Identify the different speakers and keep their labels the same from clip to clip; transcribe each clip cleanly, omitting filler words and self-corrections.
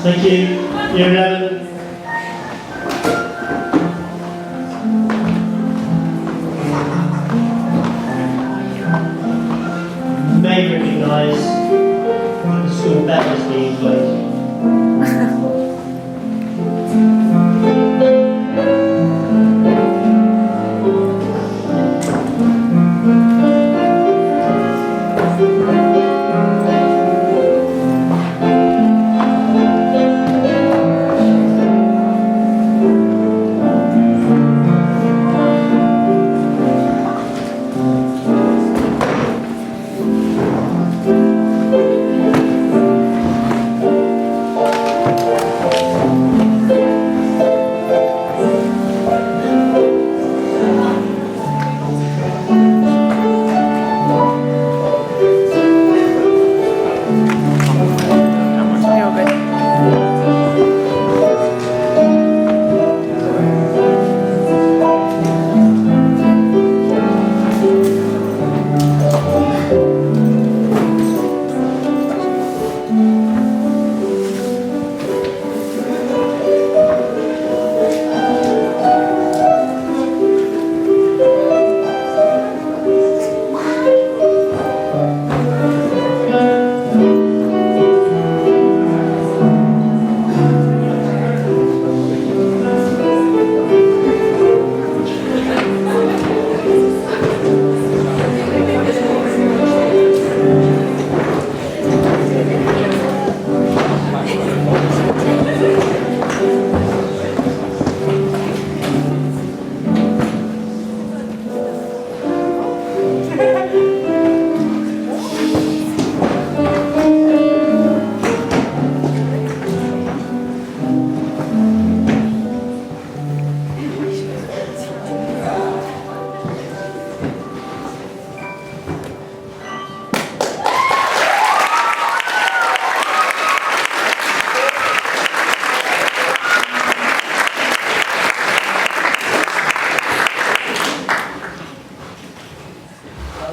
Speaker 1: Thank you. Year 11. You may recognise the school bell is being played.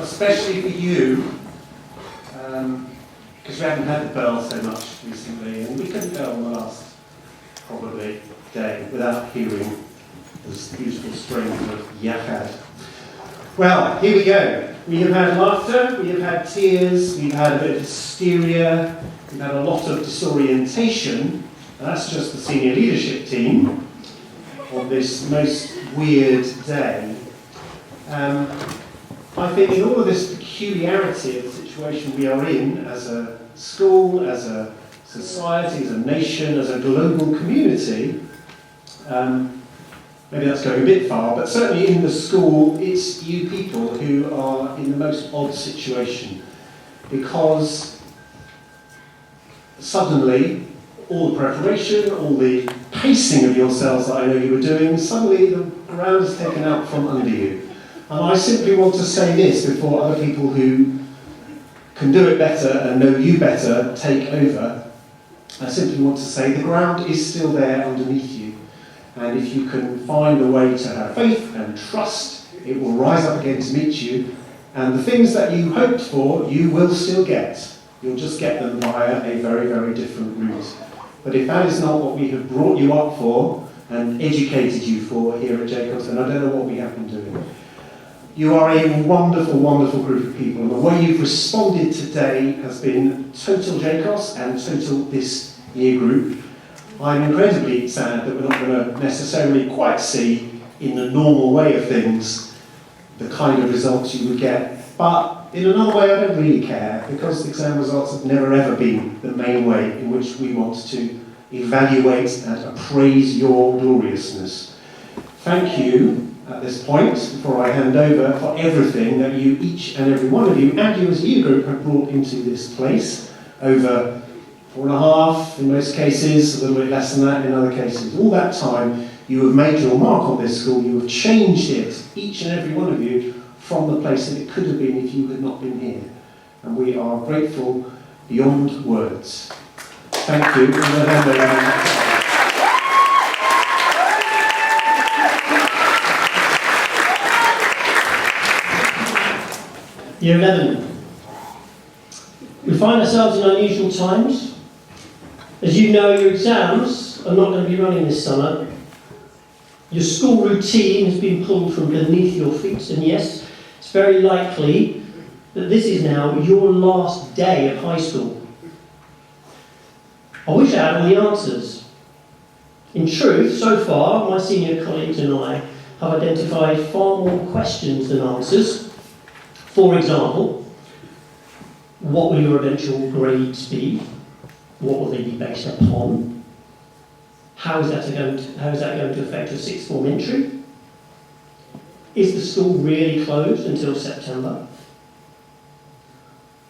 Speaker 2: Especially for you, because we haven't had the bell so much recently, and we couldn't go on the last probably day without hearing those beautiful strains of Yachad. Well, here we go. We have had laughter, we have had tears, we've had a bit of hysteria, we've had a lot of disorientation, and that's just the senior leadership team on this most weird day. I think in all of this peculiarity of the situation we are in as a school, as a society, as a nation, as a global community, maybe that's going a bit far, but certainly in the school, it's you people who are in the most odd situation, because suddenly all the preparation, all the pacing of yourselves that I know you were doing, suddenly the ground is taken out from under you. And I simply want to say this before other people who can do it better and know you better take over. I simply want to say the ground is still there underneath you. And if you can find a way to have faith and trust, it will rise up again to meet you. And the things that you hoped for, you will still get. You'll just get them via a very, very different route. But if that is not what we have brought you up for and educated you for here at JCoSS, then I don't know what we have been doing. You are a wonderful, wonderful group of people, and the way you've responded today has been total JCoSS and total this year group. I'm incredibly sad that we're not going to necessarily quite see, in the normal way of things, the kind of results you would get. But in another way, I don't really care, because the exam results have never ever been the main way in which we want to evaluate and appraise your gloriousness. Thank you. At this point, before I hand over, for everything that you, each and every one of you, and you as a year group, have brought into this place over 4.5 in most cases, a little bit less than that in other cases. All that time, you have made your mark on this school, you have changed it, each and every one of you, from the place that it could have been if you had not been here. And we are grateful beyond words. Thank you. I'm going to hand over.
Speaker 1: Year 11. We find ourselves in unusual times. As you know, your exams are not going to be running this summer. Your school routine has been pulled from beneath your feet, and yes, it's very likely that this is now your last day of high school. I wish I had all the answers. In truth, so far, my senior colleagues and I have identified far more questions than answers. For example, what will your eventual grades be? What will they be based upon? How is that going to affect your sixth form entry? Is the school really closed until September?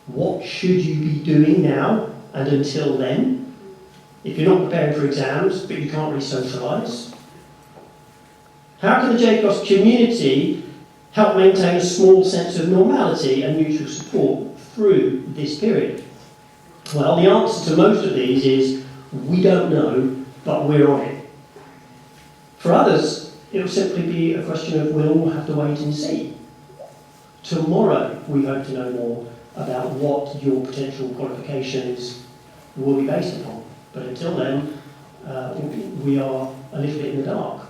Speaker 1: What should you be doing now and until then? If you're not preparing for exams, but you can't really socialise? How can the JCoSS community help maintain a small sense of normality and mutual support through this period? Well, the answer to most of these is, we don't know, but we're on it. For others, it will simply be a question of we'll have to wait and see. Tomorrow, we hope to know more about what your potential qualifications will be based upon. But until then, we are a little bit in the dark.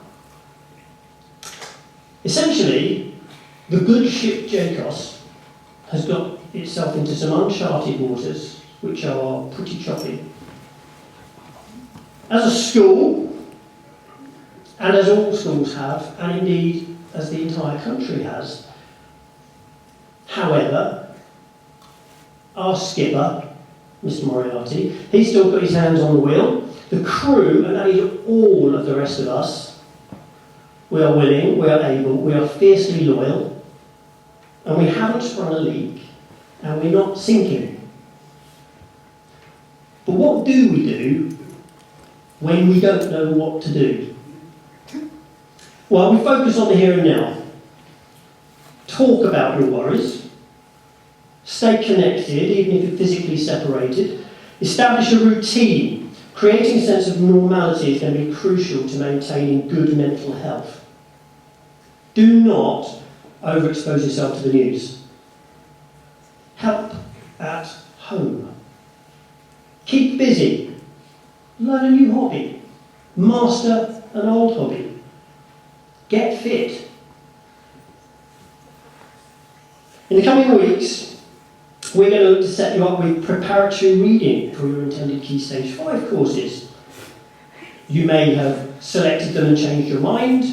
Speaker 1: Essentially, the good ship JCoSS has got itself into some uncharted waters, which are pretty choppy. As a school, and as all schools have, and indeed as the entire country has, however, our skipper, Mr. Moriarty, he's still got his hands on the wheel. The crew, and that is all of the rest of us, we are willing, we are able, we are fiercely loyal, and we haven't sprung a leak, and we're not sinking. But what do we do when we don't know what to do? Well, we focus on the here and now. Talk about your worries. Stay connected, even if you're physically separated. Establish a routine. Creating a sense of normality is going to be crucial to maintaining good mental health. Do not overexpose yourself to the news. Help at home. Keep busy. Learn a new hobby. Master an old hobby. Get fit. In the coming weeks, we're going to look to set you up with preparatory reading for your intended Key Stage 5 courses. You may have selected them and changed your mind.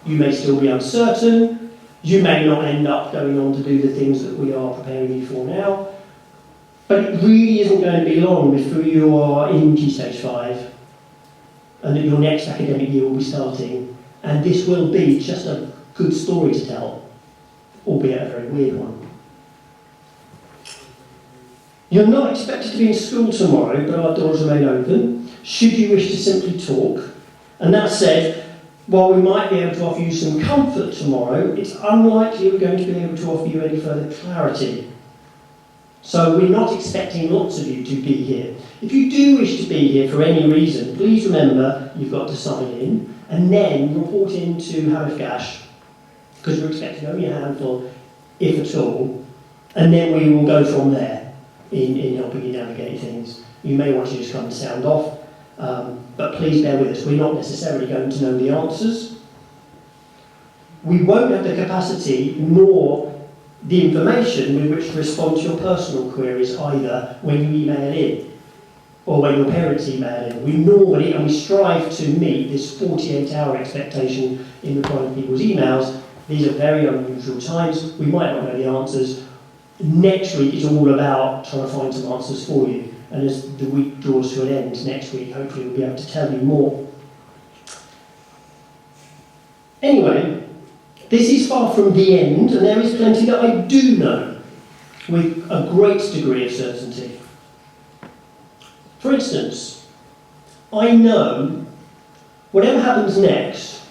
Speaker 1: You may still be uncertain. You may not end up going on to do the things that we are preparing you for now. But it really isn't going to be long before you are in Key Stage 5 and that your next academic year will be starting. And this will be just a good story to tell, albeit a very weird one. You're not expected to be in school tomorrow, but our doors remain open, should you wish to simply talk. And that said, while we might be able to offer you some comfort tomorrow, it's unlikely we're going to be able to offer you any further clarity. So we're not expecting lots of you to be here. If you do wish to be here for any reason, please remember you've got to sign in and then report in to Hamifgash, because we're expecting only a handful, if at all, and then we will go from there in helping you navigate things. You may want to just come and sound off, but please bear with us. We're not necessarily going to know the answers. We won't have the capacity nor the information with which to respond to your personal queries either when you email in or when your parents email in. We normally, and we strive to meet this 48-hour expectation in replying to people's emails. These are very unusual times. We might not know the answers. Next week is all about trying to find some answers for you. And as the week draws to an end next week, hopefully we'll be able to tell you more. Anyway, this is far from the end, and there is plenty that I do know with a great degree of certainty. For instance, I know whatever happens next,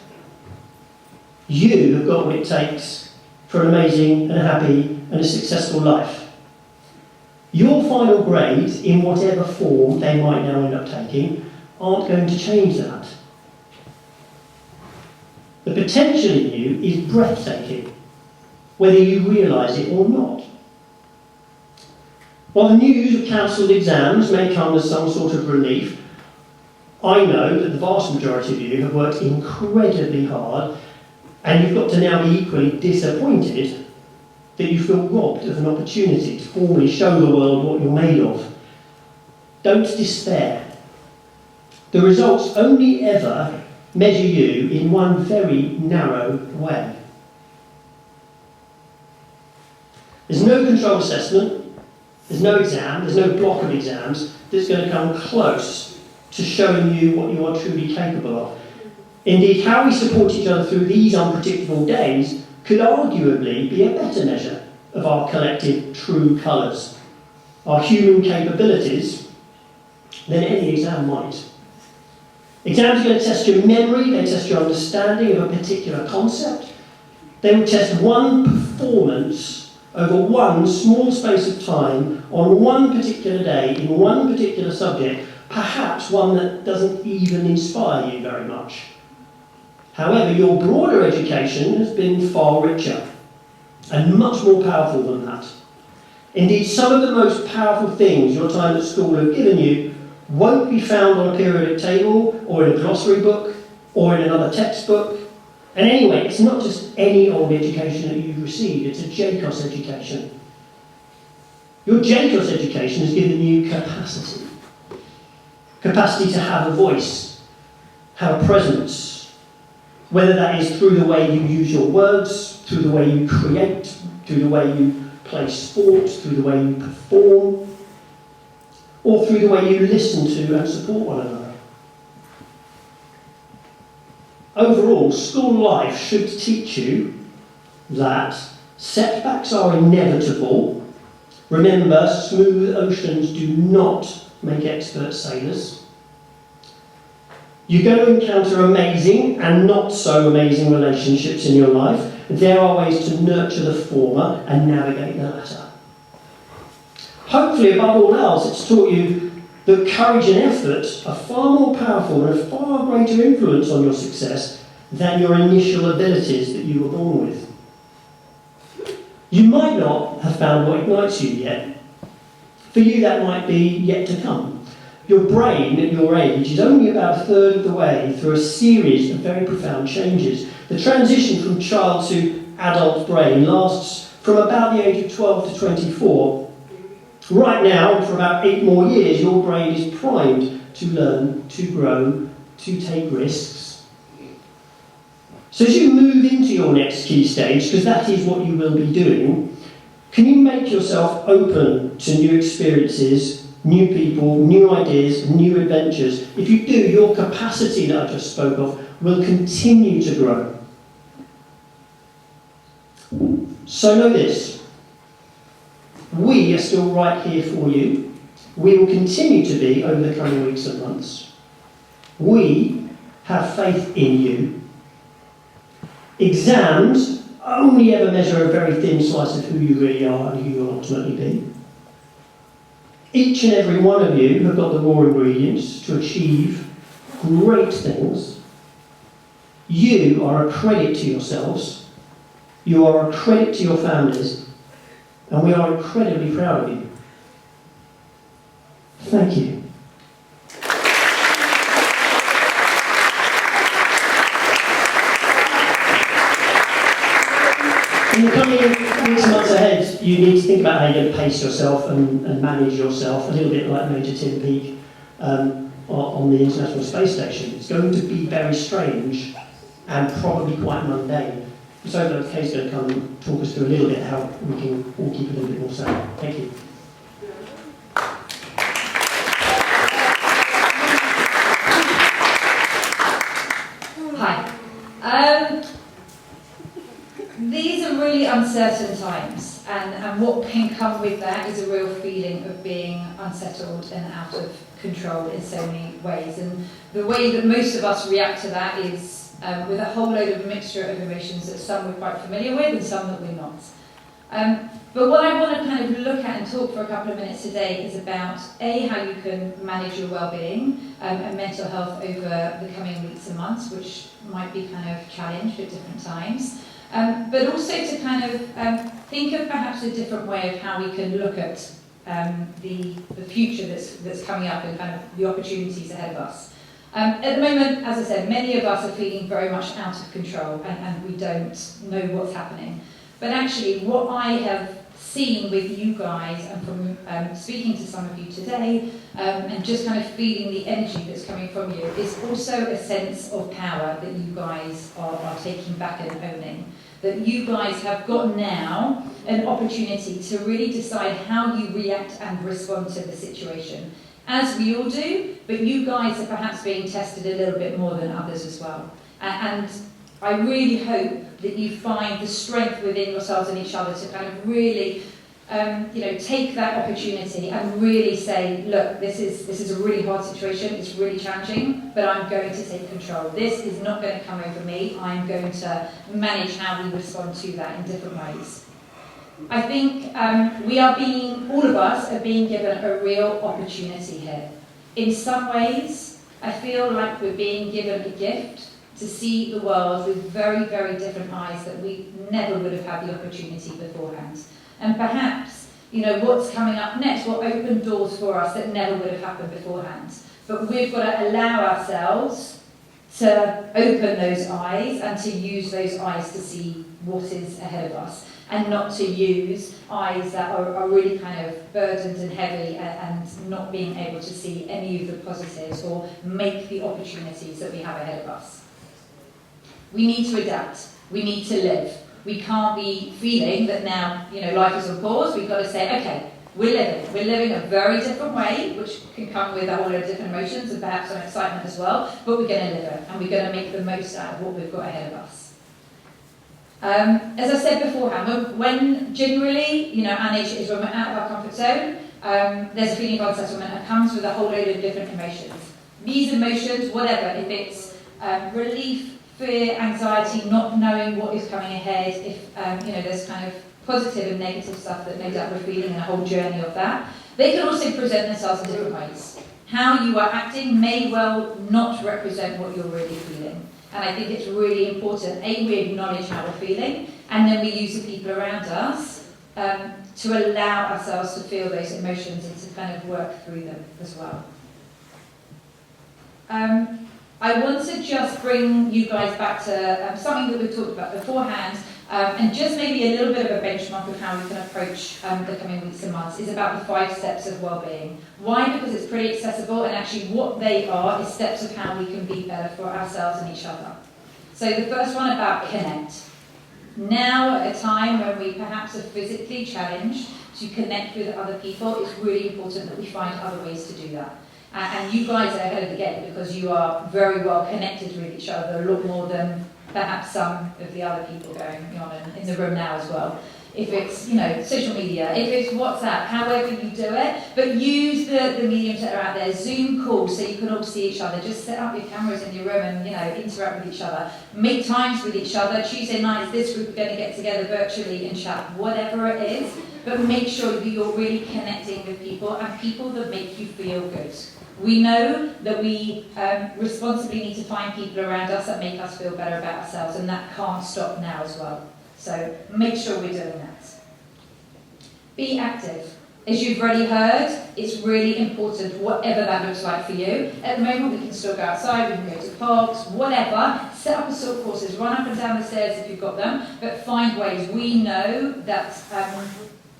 Speaker 1: you have got what it takes for an amazing and a happy and a successful life. Your final grades, in whatever form they might now end up taking, aren't going to change that. The potential in you is breathtaking, whether you realise it or not. While the news of cancelled exams may come as some sort of relief, I know that the vast majority of you have worked incredibly hard, and you've got to now be equally disappointed that you feel robbed of an opportunity to formally show the world what you're made of. Don't despair. The results only ever measure you in one very narrow way. There's no control assessment, there's no exam, there's no block of exams that's going to come close to showing you what you are truly capable of. Indeed, how we support each other through these unpredictable days could arguably be a better measure of our collective true colours, our human capabilities, than any exam might. Exams are going to test your memory, they test your understanding of a particular concept. They will test one performance over one small space of time on one particular day in one particular subject, perhaps one that doesn't even inspire you very much. However, your broader education has been far richer and much more powerful than that. Indeed, some of the most powerful things your time at school have given you won't be found on a periodic table or in a glossary book or in another textbook. And anyway, it's not just any old education that you've received, it's a JCoSS education. Your JCoSS education has given you capacity. Capacity to have a voice, have a presence, whether that is through the way you use your words, through the way you create, through the way you play sport, through the way you perform, or through the way you listen to and support one another. Overall, school life should teach you that setbacks are inevitable. Remember, smooth oceans do not make expert sailors. You're going to encounter amazing and not so amazing relationships in your life. There are ways to nurture the former and navigate the latter. Hopefully, above all else, it's taught you that courage and effort are far more powerful and have far greater influence on your success than your initial abilities that you were born with. You might not have found what ignites you yet. For you, that might be yet to come. Your brain at your age is only about a third of the way through a series of very profound changes. The transition from child to adult brain lasts from about the age of 12 to 24. Right now, for about 8 more years, your brain is primed to learn, to grow, to take risks. So as you move into your next key stage, because that is what you will be doing, can you make yourself open to new experiences, new people, new ideas, new adventures? If you do, your capacity that I just spoke of will continue to grow. So know this. We are still right here for you. We will continue to be over the coming weeks and months. We have faith in you. Exams only ever measure a very thin slice of who you really are and who you will ultimately be. Each and every one of you have got the raw ingredients to achieve great things. You are a credit to yourselves. You are a credit to your families. And we are incredibly proud of you. Thank you. In the coming weeks and months ahead, you need to think about how you're going to pace yourself and manage yourself, a little bit like Major Tim Peake on the International Space Station. It's going to be very strange and probably quite mundane. So that Kay's going to come and talk us through a little bit how we can all keep a little bit more safe. Thank you.
Speaker 3: Hi. These are really uncertain times, and what can come with that is a real feeling of being unsettled and out of control in so many ways. And the way that most of us react to that is with a whole load of mixture of emotions that some we're quite familiar with and some that we're not. But what I want to kind of look at and talk for a couple of minutes today is about A, how you can manage your well-being and mental health over the coming weeks and months, which might be kind of challenged at different times, but also to kind of think of perhaps a different way of how we can look at the future that's coming up and kind of the opportunities ahead of us. At the moment, as I said, many of us are feeling very much out of control and we don't know what's happening. But actually, what I have seen with you guys and from speaking to some of you today and just kind of feeling the energy that's coming from you is also a sense of power that you guys are taking back and owning. That you guys have got now an opportunity to really decide how you react and respond to the situation. As we all do, but you guys are perhaps being tested a little bit more than others as well. And I really hope that you find the strength within yourselves and each other to kind of really, take that opportunity and really say, look, this is a really hard situation, it's really challenging, but I'm going to take control. This is not going to come over me. I'm going to manage how we respond to that in different ways. I think all of us are being given a real opportunity here. In some ways, I feel like we're being given a gift to see the world with very, very different eyes that we never would have had the opportunity beforehand. And perhaps, what's coming up next will open doors for us that never would have happened beforehand. But we've got to allow ourselves to open those eyes and to use those eyes to see what is ahead of us, and not to use eyes that are really kind of burdened and heavy and not being able to see any of the positives or make the opportunities that we have ahead of us. We need to adapt. We need to live. We can't be feeling that now, life is on pause. We've got to say, okay, we're living. We're living a very different way, which can come with a whole lot of different emotions and perhaps some excitement as well, but we're going to live it, and we're going to make the most out of what we've got ahead of us. As I said beforehand, when generally, our nature is when we're out of our comfort zone, there's a feeling of unsettlement that comes with a whole load of different emotions. These emotions, whatever, if it's relief, fear, anxiety, not knowing what is coming ahead, if there's kind of positive and negative stuff that no doubt we're feeling and a whole journey of that, they can also present themselves in different ways. How you are acting may well not represent what you're really feeling. And I think it's really important, we acknowledge how we're feeling, and then we use the people around us to allow ourselves to feel those emotions and to kind of work through them as well. I want to just bring you guys back to something that we've talked about beforehand, and just maybe a little bit of a benchmark of how we can approach the coming weeks and months is about the 5 steps of well-being. Why? Because it's pretty accessible, and actually what they are is steps of how we can be better for ourselves and each other. So the first one about connect. Now, at a time when we perhaps are physically challenged to connect with other people, it's really important that we find other ways to do that. And you guys are ahead of the game because you are very well connected with each other, a lot more than perhaps some of the other people going on in the room now as well. If it's, social media, if it's WhatsApp, however you do it, but use the mediums that are out there. Zoom calls so you can all see each other. Just set up your cameras in your room and, interact with each other. Make times with each other. Tuesday nights, this group are going to get together virtually and chat, whatever it is. But make sure that you're really connecting with people and people that make you feel good. We know that we responsibly need to find people around us that make us feel better about ourselves, and that can't stop now as well. So make sure we're doing that. Be active. As you've already heard, it's really important, whatever that looks like for you. At the moment, we can still go outside, we can go to parks, whatever. Set up assault courses, run up and down the stairs if you've got them, but find ways. We know that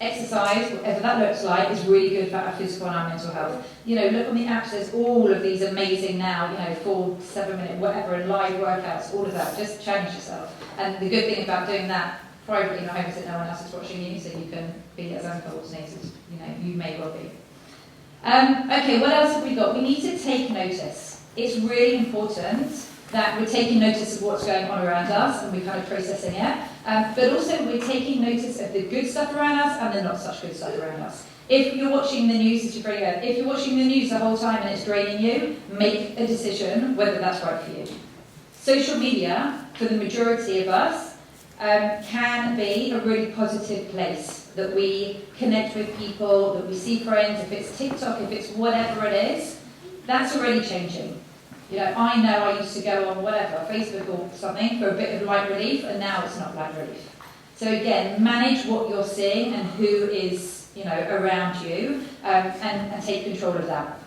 Speaker 3: exercise, whatever that looks like, is really good for our physical and our mental health. Look on the apps, there's all of these amazing now, 4, 7 minute, whatever, and live workouts, all of that. Just challenge yourself. And the good thing about doing that privately in your home is that no one else is watching you, so you can be as uncoordinated, you may well be. Okay, what else have we got? We need to take notice. It's really important that we're taking notice of what's going on around us and we're kind of processing it, but also we're taking notice of the good stuff around us and the not such good stuff around us. If you're watching the news, it's very good. If you're watching the news the whole time and it's draining you, make a decision whether that's right for you. Social media, for the majority of us, can be a really positive place that we connect with people, that we see friends. If it's TikTok, if it's whatever it is, that's already changing. I know I used to go on whatever, Facebook or something, for a bit of light relief, and now it's not light relief. So again, manage what you're seeing and who is around you, and take control of that.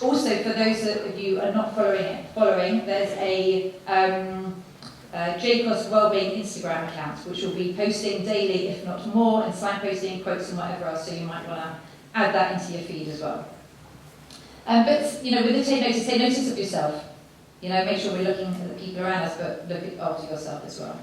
Speaker 3: Also, for those of you who are not following, there's a JCoSS Wellbeing Instagram account, which will be posting daily, if not more, and signposting, quotes, and whatever else. So you might want to add that into your feed as well. But with the take notice of yourself. Make sure we're looking at the people around us, but look after yourself as well.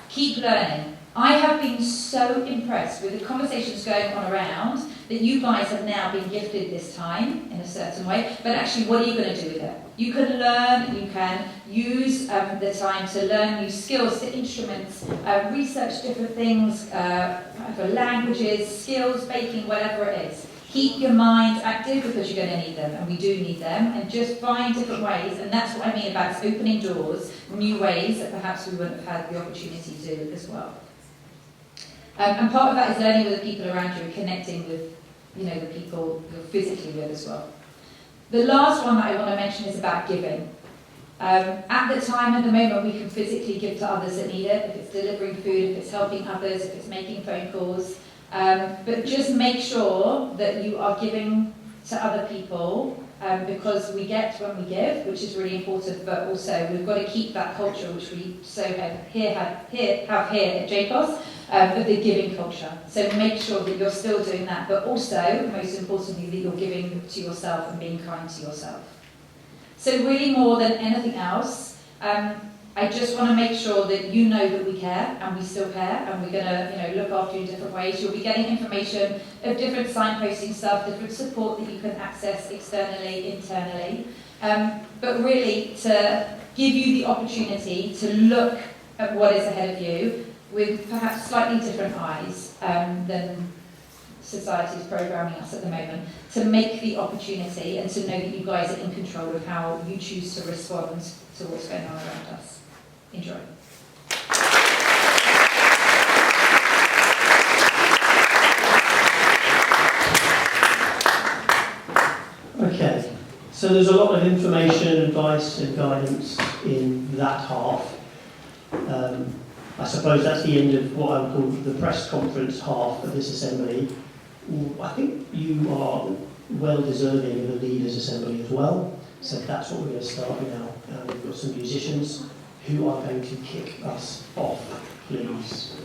Speaker 3: Keep learning. I have been so impressed with the conversations going on around that you guys have now been gifted this time in a certain way, but actually what are you going to do with it? You can learn, you can use the time to learn new skills, to instruments, research different things, for languages, skills, baking, whatever it is. Keep your mind active because you're going to need them, and we do need them, and just find different ways, and that's what I mean about opening doors, new ways that perhaps we wouldn't have had the opportunity to do as well. And part of that is learning with the people around you and connecting with the people you're physically with as well. The last one that I want to mention is about giving. At the moment, we can physically give to others that need it, if it's delivering food, if it's helping others, if it's making phone calls. But just make sure that you are giving to other people, because we get when we give, which is really important, but also we've got to keep that culture, which we have here at JCoSS, of the giving culture. So make sure that you're still doing that, but also, most importantly, that you're giving to yourself and being kind to yourself. So really more than anything else, I just want to make sure that you know that we care, and we still care, and we're going to look after you in different ways. You'll be getting information of different signposting stuff, different support that you can access externally, internally, but really to give you the opportunity to look at what is ahead of you with perhaps slightly different eyes than society is programming us at the moment, to make the opportunity and to know that you guys are in control of how you choose to respond to what's going on around us. Enjoy.
Speaker 1: Okay, so there's a lot of information, advice and guidance in that half. I suppose that's the end of what I would call the press conference half of this assembly. I think you are well deserving of a leaders assembly as well, so that's what we're going to start now. We've got some musicians who are going to kick us off, please.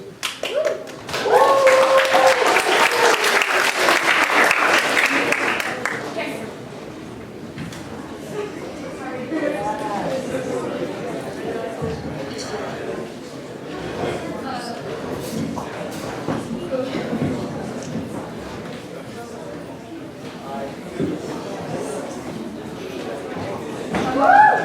Speaker 4: Control.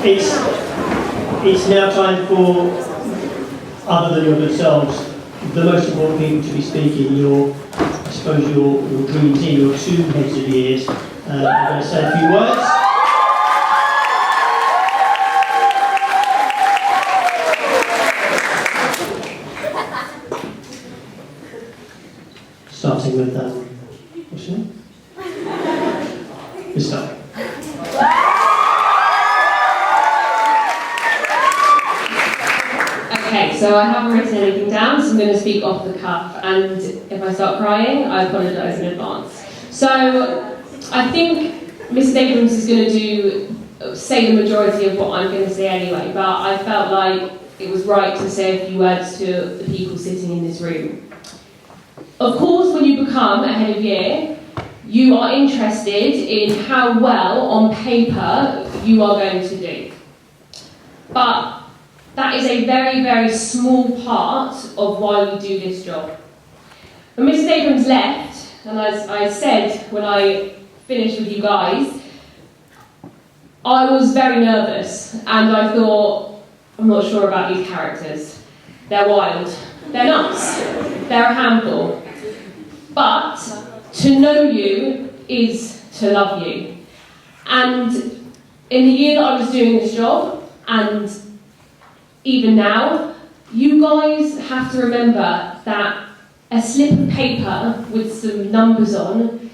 Speaker 1: It's now time for, other than your good selves, the most important people to be speaking. I suppose your dream team, your two heads of years. I'm going to say a few words. Starting with, what's your name? Good stuff.
Speaker 4: Okay, so I haven't written anything down, so I'm going to speak off the cuff, and if I start crying, I apologise in advance. So, I think Mrs. Abrams is going to say the majority of what I'm going to say anyway, but I felt like it was right to say a few words to the people sitting in this room. Of course, when you become a head of year, you are interested in how well, on paper, you are going to do. But that is a very, very small part of why we do this job. When Mrs. Abrams left, and as I said when I finished with you guys, I was very nervous, and I thought, I'm not sure about these characters. They're wild. They're nuts. They're a handful. But to know you is to love you. And in the year that I was doing this job, and even now, you guys have to remember that a slip of paper with some numbers on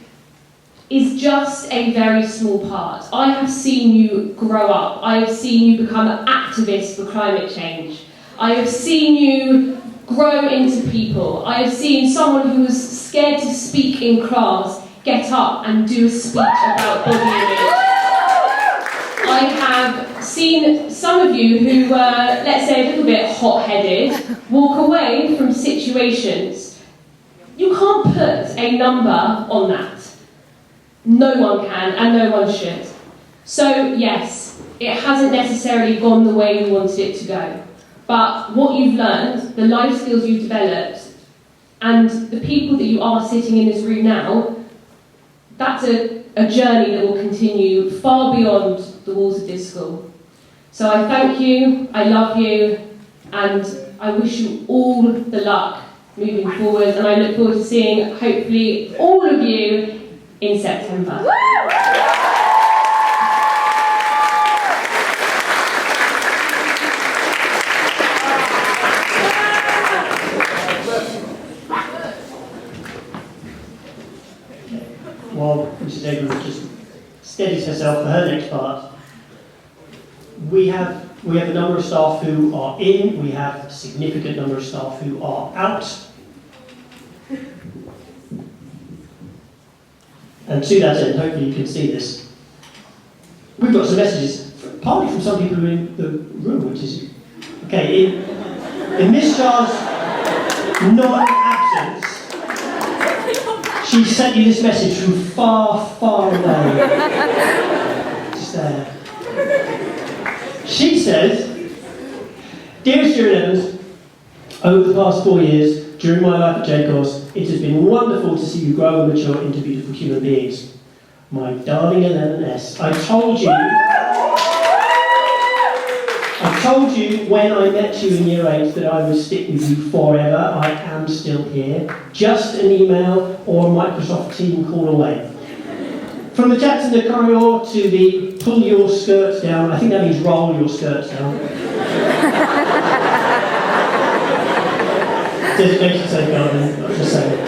Speaker 4: is just a very small part. I have seen you grow up. I have seen you become an activist for climate change. I have seen you grow into people. I have seen someone who was scared to speak in class get up and do a speech about body image. I have seen some of you who were, let's say, a little bit hot-headed, walk away from situations. You can't put a number on that. No one can, and no one should. So, yes, it hasn't necessarily gone the way you wanted it to go. But what you've learned, the life skills you've developed, and the people that you are sitting in this room now, that's a journey that will continue far beyond the walls of this school. So I thank you, I love you, and I wish you all the luck moving forward, and I look forward to seeing, hopefully, all of you in September.
Speaker 1: While Mrs. Abrams just steadies herself for her next part, we have a number of staff who are in, we have a significant number of staff who are out. And to that end, hopefully you can see this. We've got some messages, partly from some people who are in the room, which is, okay, in Miss Charles' non-absence, she sent you this message from far, far away. Just there. She says, "Dearest Year 11s, over the past 4 years, during my life at JCoSS, it has been wonderful to see you grow and mature into beautiful human beings. My darling 11S, I told you when I met you in Year 8 that I would stick with you forever. I am still here. Just an email or a Microsoft team call away. From the Jackson de Corridor to the pull your skirts down, I think that means roll your skirts down. Designation safeguarding, I'm just saying.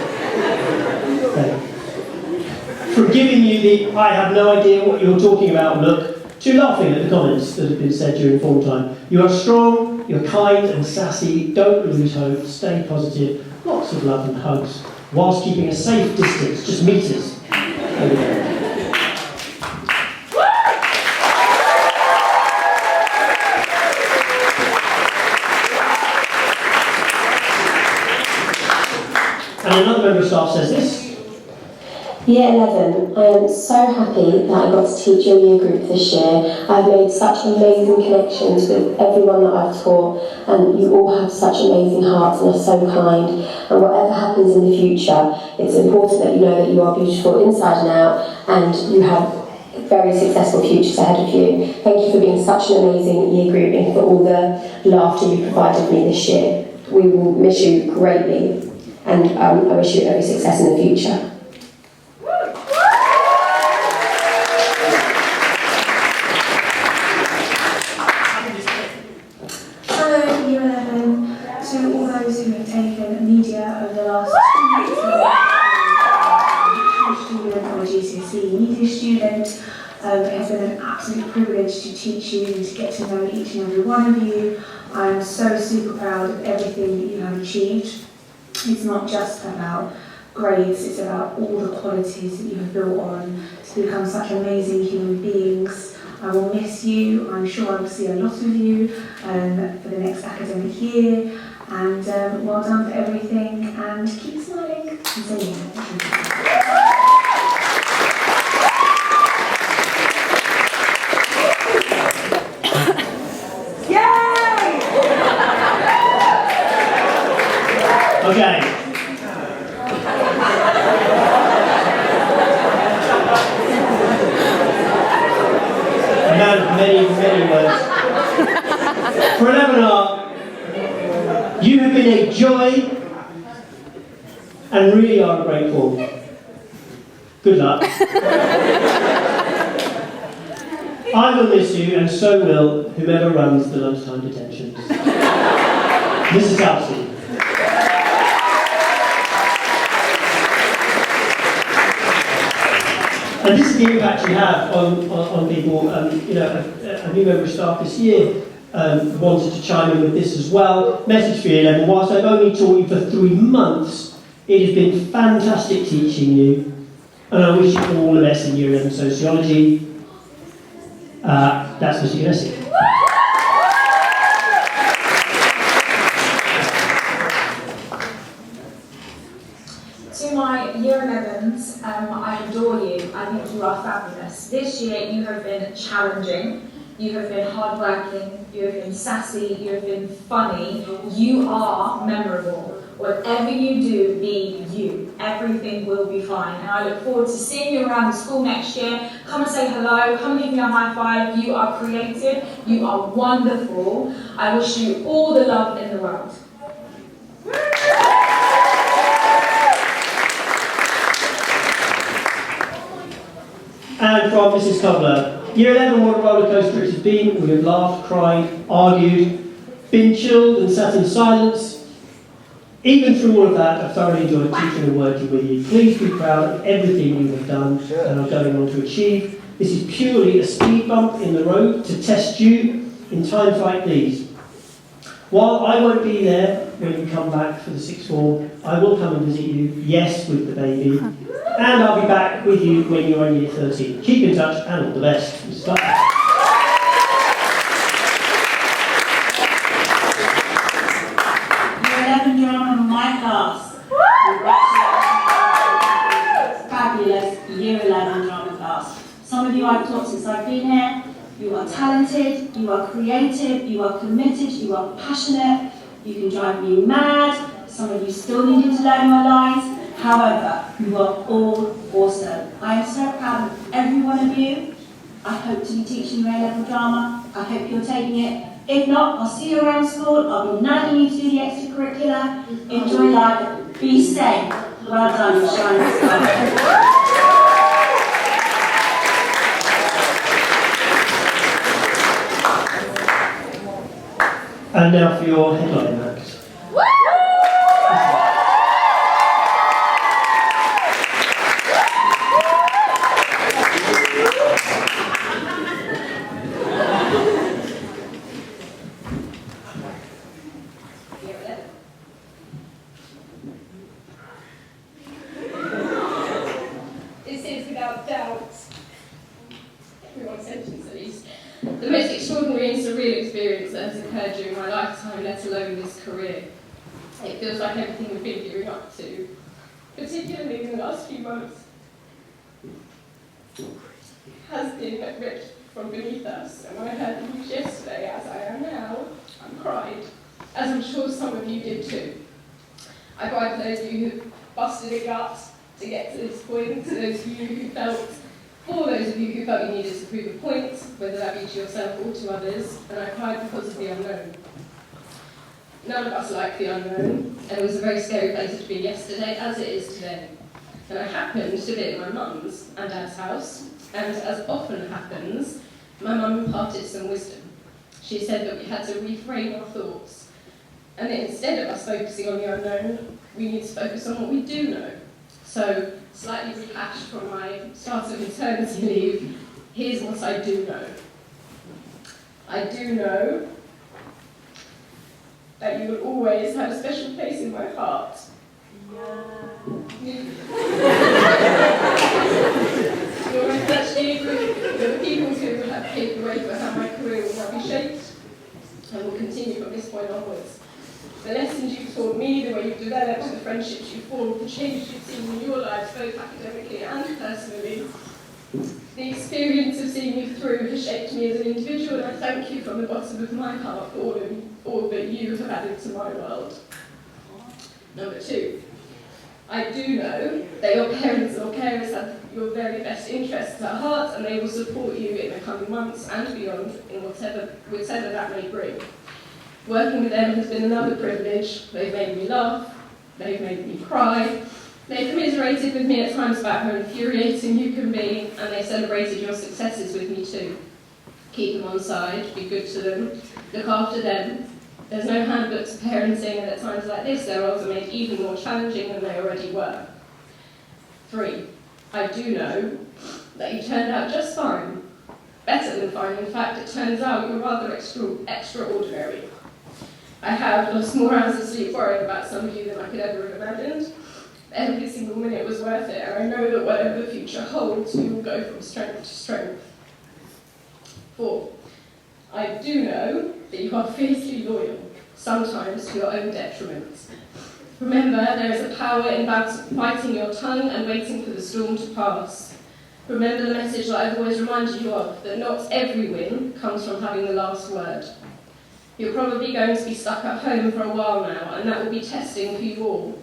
Speaker 1: From giving you the I have no idea what you're talking about look, to laughing at the comments that have been said during form time. You are strong, you're kind and sassy, don't lose hope, stay positive, lots of love and hugs, whilst keeping a safe distance, just meters. There we go. And another member of staff says this.
Speaker 5: Year 11, I am so happy that I got to teach your year group this year. I've made such amazing connections with everyone that I've taught, and you all have such amazing hearts and are so kind. And whatever happens in the future, it's important that you know that you are beautiful inside and out, and you have very successful futures ahead of you. Thank you for being such an amazing year group and for all the laughter you provided me this year. We will miss you greatly, and I wish you every success in the future.
Speaker 6: Hello, Year 11. To all those who have taken media over the last 2 weeks, I'm a GCSE media student. It has been an absolute privilege to teach you and to get to know each and every one of you. I'm so super proud of everything that you have achieved. It's not just about grades, it's about all the qualities that you have built on to become such amazing human beings. I will miss you. I'm sure I will see a lot of you for the next academic year. And well done for everything, and keep smiling and saying
Speaker 1: Okay. Many words. For 11R, you have been a joy and really are a great form. Good luck. I will miss you, and so will whomever runs the lunchtime detentions. Mrs. Halsey. And this is the impact you have on people. A new member of staff this year wanted to chime in with this as well. Message for Year 11. Whilst I've only taught you for 3 months, it has been fantastic teaching you. And I wish you all the best in Year 11 sociology. That's Mr. Gillespie.
Speaker 6: To my Year 11s, I adore you. I think you are fabulous. This year you have been challenging, you have been hardworking, you have been sassy, you have been funny. You are memorable. Whatever you do, be you. Everything will be fine. And I look forward to seeing you around the school next year. Come and say hello, come and give me a high five. You are creative, you are wonderful. I wish you all the love in the world.
Speaker 1: And from Mrs. Cobbler, Year 11, what a roller coaster it has been. We have laughed, cried, argued, been chilled and sat in silence. Even through all of that, I've thoroughly enjoyed teaching and working with you. Please be proud of everything you have done and are going on to achieve. This is purely a speed bump in the road to test you in times like these. While I won't be there when you come back for the sixth form, I will come and visit you, yes, with the baby. And I'll be back with you when you're in Year 13. Keep in touch and all the best. Mrs. Clark.
Speaker 7: Year 11 drama in my class. Fabulous Year 11 drama class. Some of you I've taught since I've been here. You are talented, you are creative, you are committed, you are passionate. You can drive me mad. Some of you still needing to learn my lines. However, you are all awesome. I am so proud of every one of you. I hope to be teaching you A-level drama. I hope you're taking it. If not, I'll see you around school. I'll be nagging you to do the extracurricular. Enjoy life. Be safe. Well done, you shining star.
Speaker 1: And now for your headline act.
Speaker 4: This is without doubt, everyone's sentence at least, the most extraordinary and surreal experience that has occurred during my lifetime, let alone this career. It feels like everything we've been gearing up to, particularly in the last few months, has been ripped from beneath us. And when I heard the news yesterday, as I am now, I cried, as I'm sure some of you did too. I cried for those of you who busted a gut to get to this point, to those of you who felt For those of you who felt you needed to prove a point, whether that be to yourself or to others, and I cried because of the unknown. None of us like the unknown, and it was a very scary place to be yesterday, as it is today. And I happened to be at my mum's and dad's house, and as often happens, my mum imparted some wisdom. She said that we had to reframe our thoughts, and that instead of us focusing on the unknown, we need to focus on what we do know. So, slightly rehashed from my start of maternity leave, here's what I do know. I do know that you will always have a special place in my heart. You're my such dear group. You're the people who have paved the way for how my career will now be shaped and will continue from this point onwards. The lessons you've taught me, the way you've developed, the friendships you've formed, the changes you've seen in your lives, both academically and personally. The experience of seeing you through has shaped me as an individual, and I thank you from the bottom of my heart for all that you have added to my world. Number 2, I do know that your parents or carers have your very best interests at heart, and they will support you in the coming months and beyond in whatever that may bring. Working with them has been another privilege. They've made me laugh, they've made me cry, they've commiserated with me at times about how infuriating you can be, and they've celebrated your successes with me too. Keep them on side, be good to them, look after them. There's no handbook to parenting, and at times like this, their roles are made even more challenging than they already were. 3, I do know that you turned out just fine. Better than fine, in fact, it turns out you're rather extraordinary. I have lost more hours of sleep worrying about some of you than I could ever have imagined. Every single minute was worth it, and I know that whatever the future holds, you will go from strength to strength. 4, I do know that you are fiercely loyal, sometimes to your own detriment. Remember, there is a power in biting your tongue and waiting for the storm to pass. Remember the message that I've always reminded you of, that not every win comes from having the last word. You're probably going to be stuck at home for a while now, and that will be testing for you all.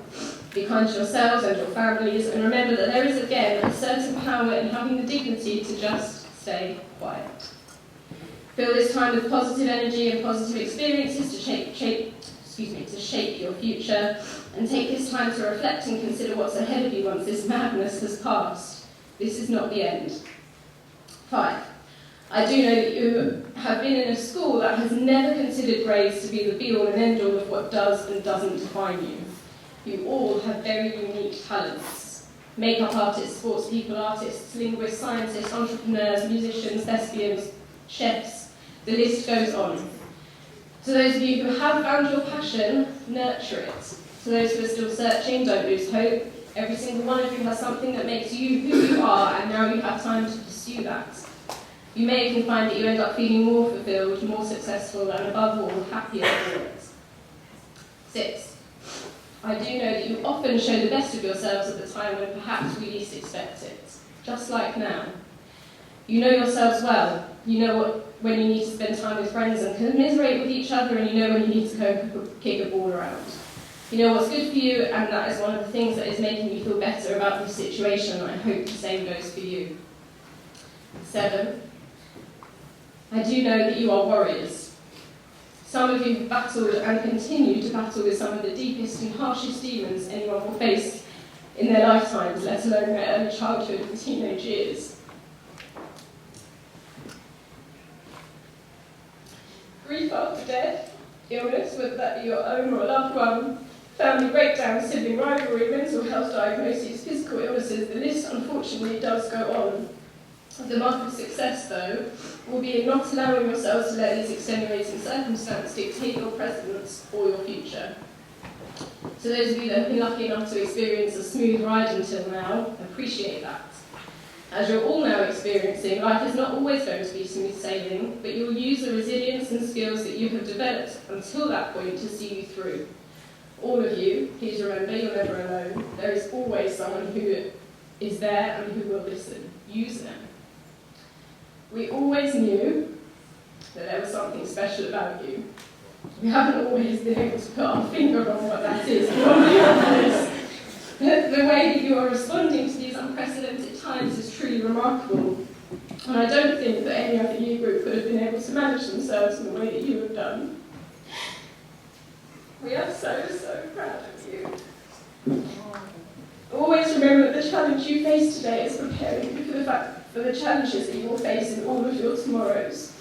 Speaker 4: Be kind to yourselves and your families, and remember that there is again a certain power in having the dignity to just stay quiet. Fill this time with positive energy and positive experiences to shape your future, and take this time to reflect and consider what's ahead of you once this madness has passed. This is not the end. 5, I do know that you have been in a school that has never considered grades to be the be-all and end-all of what does and doesn't define you. You all have very unique talents. Makeup artists, sports people, artists, linguists, scientists, entrepreneurs, musicians, thespians, chefs, the list goes on. To those of you who have found your passion, nurture it. To those who are still searching, don't lose hope. Every single one of you has something that makes you who you are, and now you have time to pursue that. You may even find that you end up feeling more fulfilled, more successful, and above all, happier for it. 6, I do know that you often show the best of yourselves at the time when perhaps we least expect it, just like now. You know yourselves well. You know when you need to spend time with friends and commiserate with each other, and you know when you need to go and kick a ball around. You know what's good for you, and that is one of the things that is making you feel better about this situation, and I hope the same goes for you. 7, I do know that you are warriors. Some of you have battled and continue to battle with some of the deepest and harshest demons anyone will face in their lifetimes, let alone their early childhood and teenage years. Grief after death, illness, whether that be your own or a loved one, family breakdown, sibling rivalry, mental health diagnoses, physical illnesses, the list unfortunately does go on. The mark of success, though, will be in not allowing yourselves to let these extenuating circumstances dictate your present or your future. To those of you that have been lucky enough to experience a smooth ride until now, appreciate that. As you're all now experiencing, life is not always going to be smooth sailing, but you'll use the resilience and skills that you have developed until that point to see you through. All of you, please remember, you're never alone. There is always someone who is there and who will listen. Use them. We always knew that there was something special about you. We haven't always been able to put our finger on what that is, if I'm being honest. The way that you are responding to these unprecedented times is truly remarkable. And I don't think that any other year group would have been able to manage themselves in the way that you have done. We are so, so proud of you. Always remember that the challenge you face today is preparing you for the challenges that you will face in all of your tomorrows.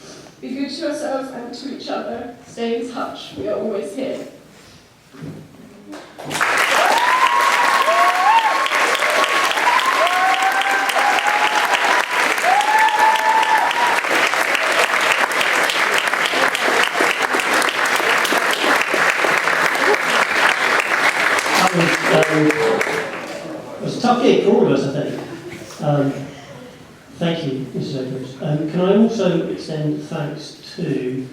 Speaker 4: Be good to yourselves and to each other. Stay in touch. We are always here.
Speaker 1: It was a tough gig for all of us, I think. Thank you, Mrs. Edwards. Can I also extend thanks to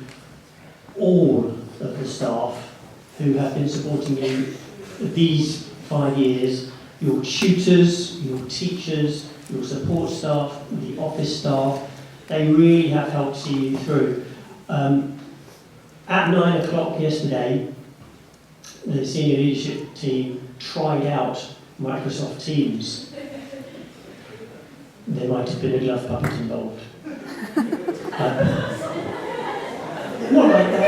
Speaker 1: all of the staff who have been supporting you these 5 years, your tutors, your teachers, your support staff, the office staff. They really have helped see you through. At 9 o'clock yesterday, the senior leadership team tried out Microsoft Teams. There might have been a glove puppet involved. Not like that.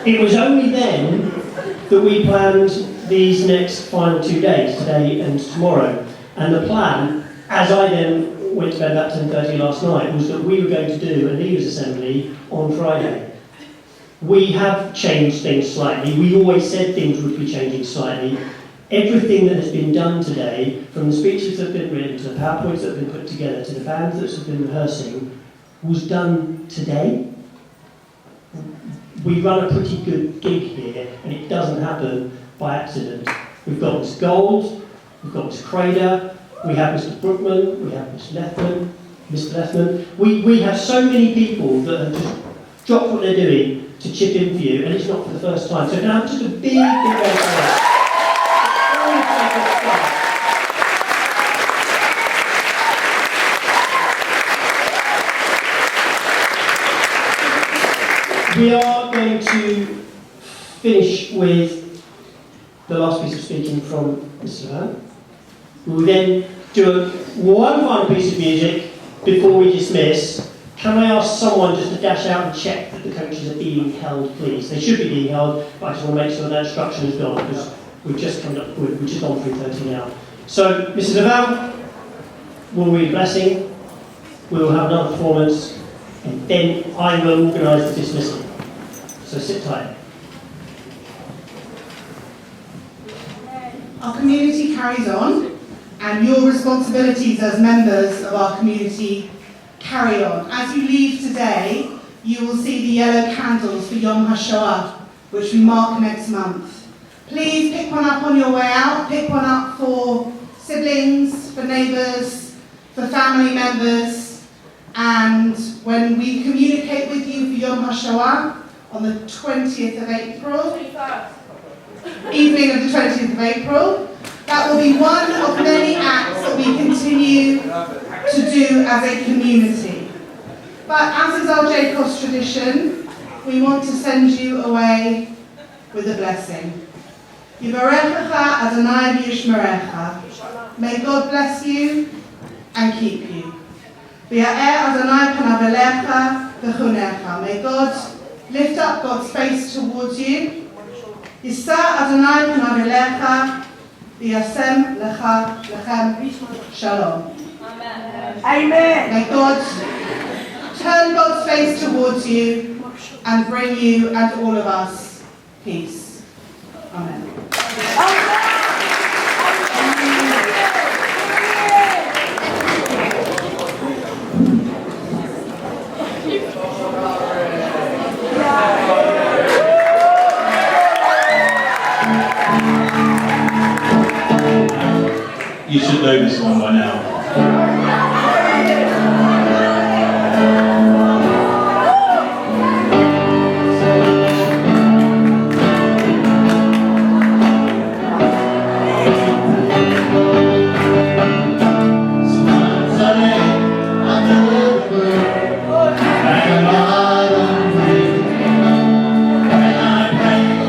Speaker 1: It was only then that we planned these next final 2 days, today and tomorrow. And the plan, as I then went to bed about 10:30 last night, was that we were going to do a leaders' assembly on Friday. We have changed things slightly. We always said things would be changing slightly. Everything that has been done today, from the speeches that have been written, to the PowerPoints that have been put together, to the bands that have been rehearsing, was done today. We run a pretty good gig here, and it doesn't happen by accident. We've got Mr. Gold, we've got Mr. Crader, we have Mr. Brookman, we have Mr. Lethman. We have so many people that have just dropped what they're doing to chip in for you, and it's not for the first time. So now just a big round of applause. We are going to finish with the last piece of speaking from Mr. Van. We will then do one final piece of music before we dismiss. Can I ask someone just to dash out and check that the coaches are being held, please? They should be being held, but I just want to make sure that instruction is gone, because we've just on 3:30 now. So, Mrs. Aval will read a blessing, we will have another performance, and then I will organise the dismissal. So sit tight.
Speaker 8: Our community carries on, and your responsibilities as members of our community carry on. As you leave today, you will see the yellow candles for Yom HaShoah, which we mark next month. Please pick one up on your way out. Pick one up for siblings, for neighbours, for family members. And when we communicate with you for Yom HaShoah on the 20th of April, evening of the 20th of April, that will be one of many acts that we continue to do as a community. But as is our JCoSS tradition, we want to send you away with a blessing. Yivarechecha Adonai v'yishmerecha. May God bless you and keep you. V'ya'er Adonai panav elecha v'chunecha. May God lift up God's face towards you. Yisa Adonai panav elecha v'yasem lecha lechem shalom. Amen. May God turn God's face towards you and bring you and all of us peace. Amen.
Speaker 9: You should know this one by now.
Speaker 10: And I don't breathe when I pray.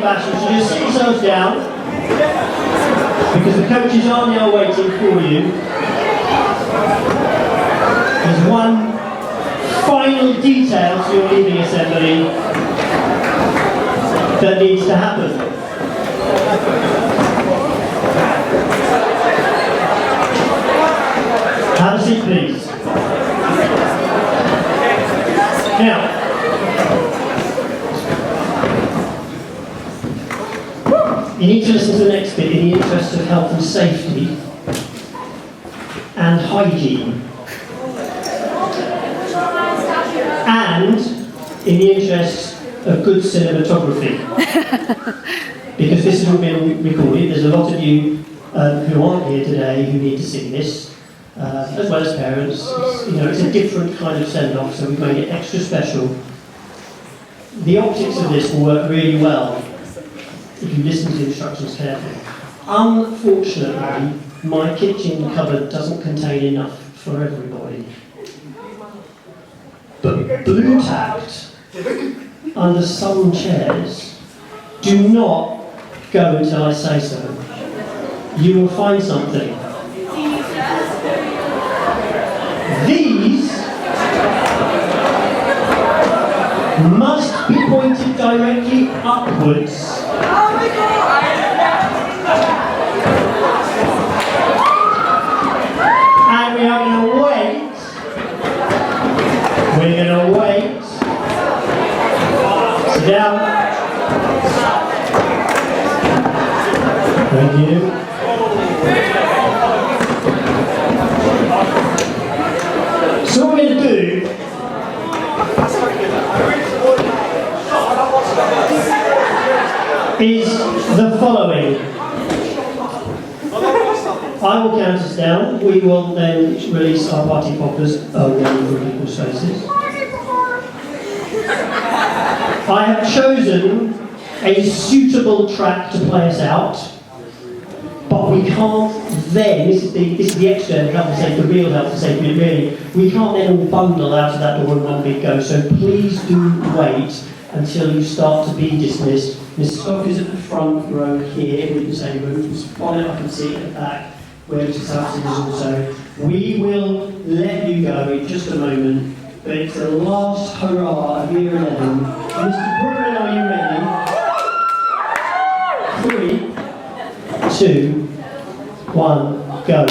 Speaker 1: fashion, so just sit yourselves down, because the coaches are now waiting for you. There's one final detail to your leaving assembly that needs to happen. Have a seat, please. Now, you need to listen to the next bit in the interest of health and safety and hygiene. And in the interest of good cinematography. Because this has all been recorded, there's a lot of you who aren't here today who need to see this, as well as parents. It's a different kind of send-off, so we've made it extra special. The optics of this will work really well if you listen to the instructions carefully. Unfortunately, my kitchen cupboard doesn't contain enough for everybody. But blue tacked under some chairs, do not go until I say so. You will find something. These must be pointed directly upwards. And we are going to wait. We're going to wait. Sit down. Thank you. So what we're going to do is the following. I will count us down. We will then release our party poppers over people's faces. I have chosen a suitable track to play us out, but we can't then, this is the extra health and safety, the real health and safety, really, we can't then all bundle out of that door in one big go, so please do wait until you start to be dismissed. Mrs. Stock is at the front row here with the same rooms. Bonnet I can see at the back, where Mrs. Hudson is also. We will let you go in just a moment, but it's the last hurrah of year 11. Mr. Brooklyn, are you ready? 3, 2, 1, go.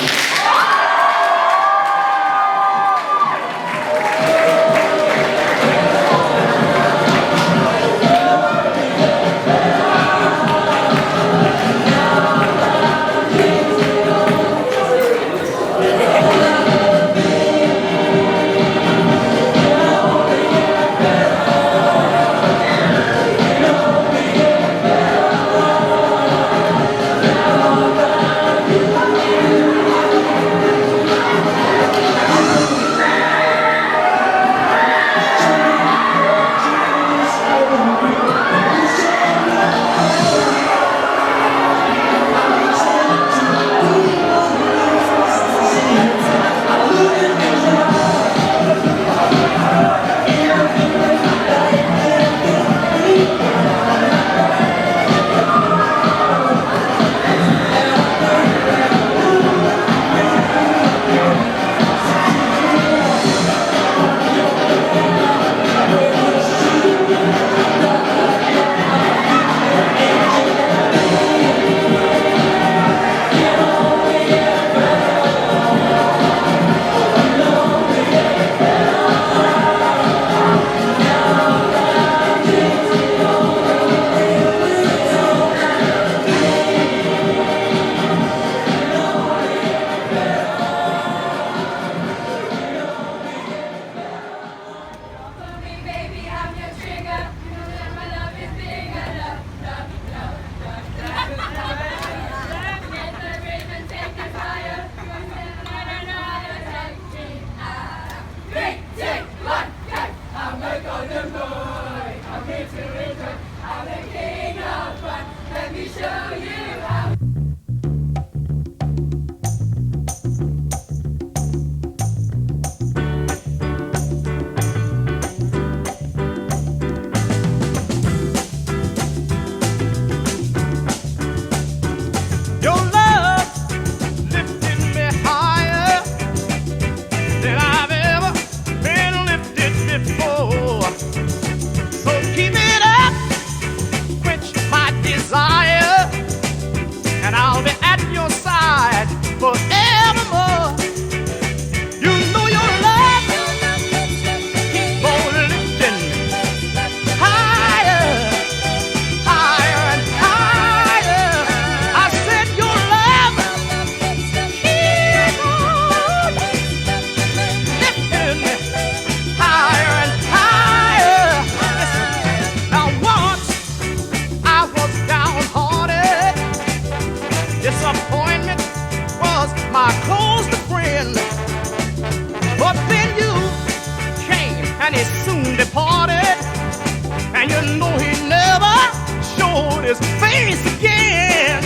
Speaker 10: his face again.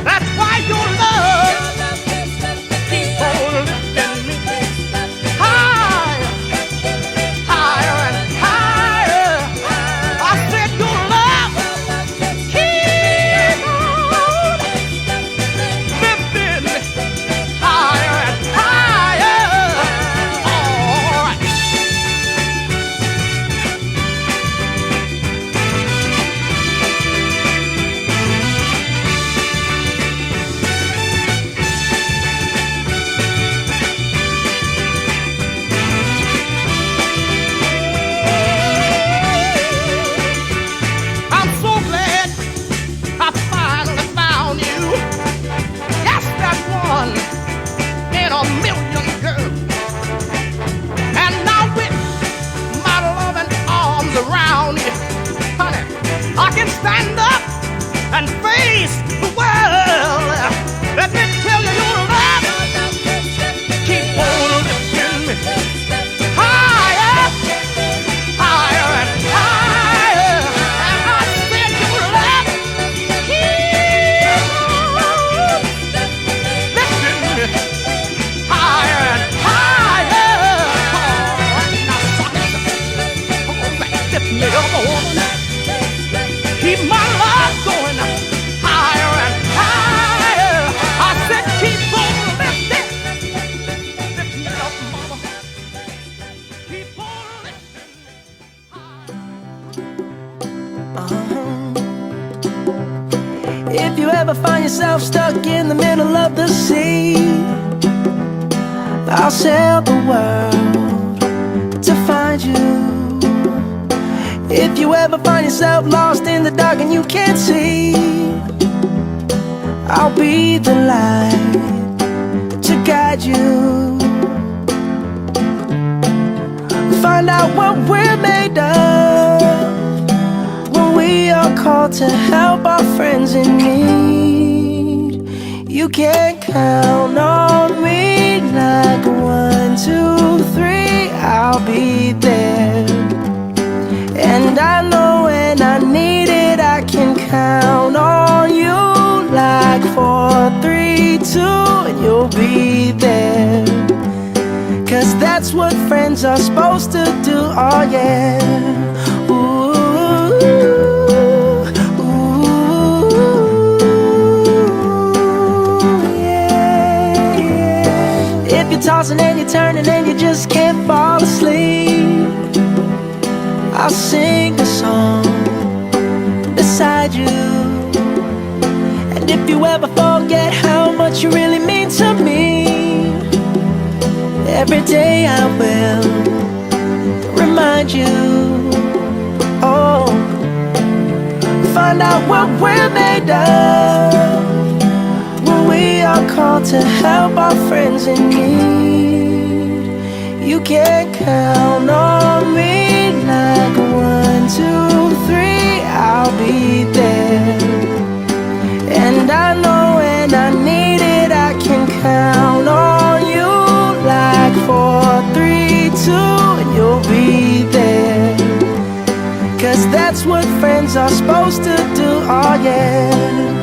Speaker 10: That's why your love keeps on lifting me higher, higher and higher. I said your love keeps on lifting me higher and higher. All right. I'm so glad I finally found you. Yes, that one in a million, girl. And now with my loving arms around you, honey, I can stand up and face the world. Let me tell you, your love keep on lifting me higher, higher and higher. And I said your love keep on lifting me higher and higher. All right, now suckers, all right, lift me up, woman. Keep my love going higher and higher. I said keep on lifting, lift me up, mama. Keep on lifting higher.
Speaker 11: If you ever find yourself stuck in the middle of the sea, I'll sail the world to find you. If you ever find yourself lost in the dark and you can't see, I'll be the light to guide you. Find out what we're made of when we are called to help our friends in need. You can count on me like 1, 2, 3, I'll be there. And I know when I need it, I can count on you like 4, 3, 2, and you'll be there. 'Cause that's what friends are supposed to do, oh yeah. Ooh, yeah, yeah. If you're tossing and you're turning and you just can't fall asleep, I'll sing a song beside you. And if you ever forget how much you really mean to me, every day I will remind you. Oh, find out what we're made of when we are called to help our friends in need. You can count on me like 1, 2, 3, I'll be there. And I know when I need it, I can count on you like 4, 3, 2, and you'll be there. 'Cause that's what friends are supposed to do, oh yeah.